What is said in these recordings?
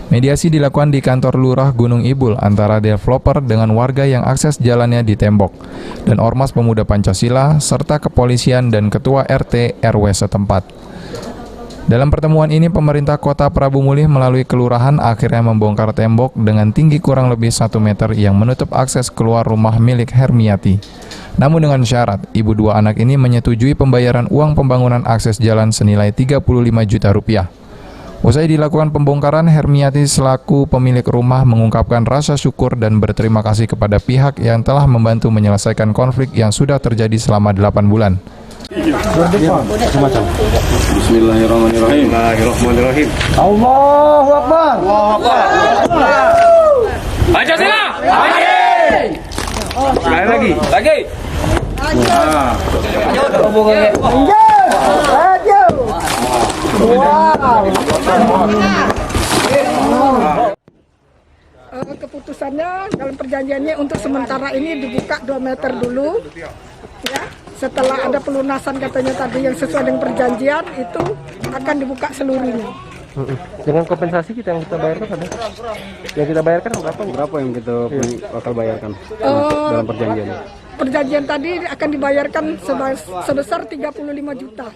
Mediasi dilakukan di kantor Lurah Gunung Ibul antara developer dengan warga yang akses jalannya ditembok, dan Ormas Pemuda Pancasila, serta kepolisian dan ketua RT RW setempat. Dalam pertemuan ini, pemerintah Kota Prabu Mulih melalui kelurahan akhirnya membongkar tembok dengan tinggi kurang lebih 1 meter yang menutup akses keluar rumah milik Hermiati. Namun dengan syarat, ibu dua anak ini menyetujui pembayaran uang pembangunan akses jalan senilai 35 juta rupiah. Usai dilakukan pembongkaran, Hermiati selaku pemilik rumah mengungkapkan rasa syukur dan berterima kasih kepada pihak yang telah membantu menyelesaikan konflik yang sudah terjadi selama 8 bulan. Bismillahirrahmanirrahim. Allahu Akbar. Pancasila. Lagi. Keputusannya dalam perjanjiannya untuk sementara ini dibuka 2 meter dulu, ya. Setelah ada pelunasan katanya tadi yang sesuai dengan perjanjian itu akan dibuka seluruhnya. Dengan kompensasi yang kita bayarkan ada? Yang kita bayarkan berapa yang kita bakal bayarkan dalam perjanjiannya? Perjanjian tadi akan dibayarkan sebesar 35 juta.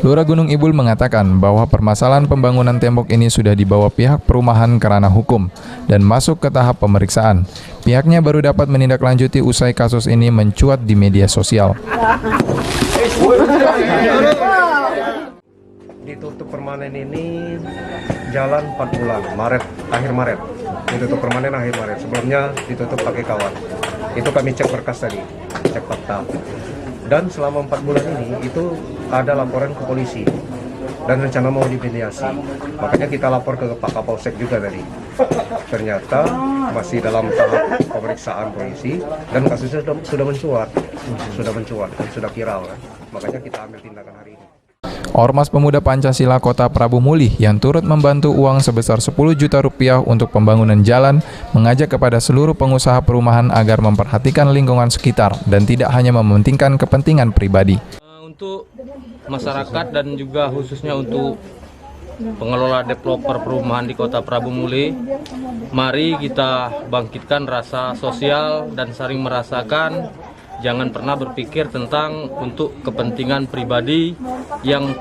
Lurah Gunung Ibul mengatakan bahwa permasalahan pembangunan tembok ini sudah dibawa pihak perumahan ke ranah hukum dan masuk ke tahap pemeriksaan. Pihaknya baru dapat menindaklanjuti usai kasus ini mencuat di media sosial. Ditutup permanen ini jalan 4 bulan, akhir Maret. Ditutup permanen akhir Maret. Sebelumnya ditutup pakai kawat. Itu kami cek berkas tadi, cek fakta. Dan selama 4 bulan ini itu ada laporan ke polisi dan rencana mau dimediasi. Makanya kita lapor ke Pak Kapolsek juga tadi. Ternyata masih dalam tahap pemeriksaan polisi dan kasusnya sudah mencuat dan sudah viral. Makanya kita ambil tindakan hari ini. Ormas Pemuda Pancasila Kota Prabu Mulih yang turut membantu uang sebesar 10 juta rupiah untuk pembangunan jalan mengajak kepada seluruh pengusaha perumahan agar memperhatikan lingkungan sekitar dan tidak hanya mementingkan kepentingan pribadi. Untuk masyarakat dan juga khususnya untuk pengelola developer perumahan di Kota Prabu Mulih, mari kita bangkitkan rasa sosial dan saling merasakan. Jangan pernah berpikir tentang untuk kepentingan pribadi yang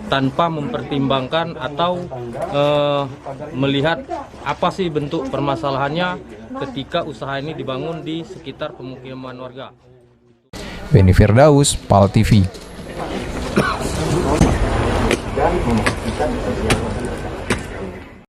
tanpa mempertimbangkan atau melihat apa sih bentuk permasalahannya ketika usaha ini dibangun di sekitar pemukiman warga. Beni Firdaus, PAL TV.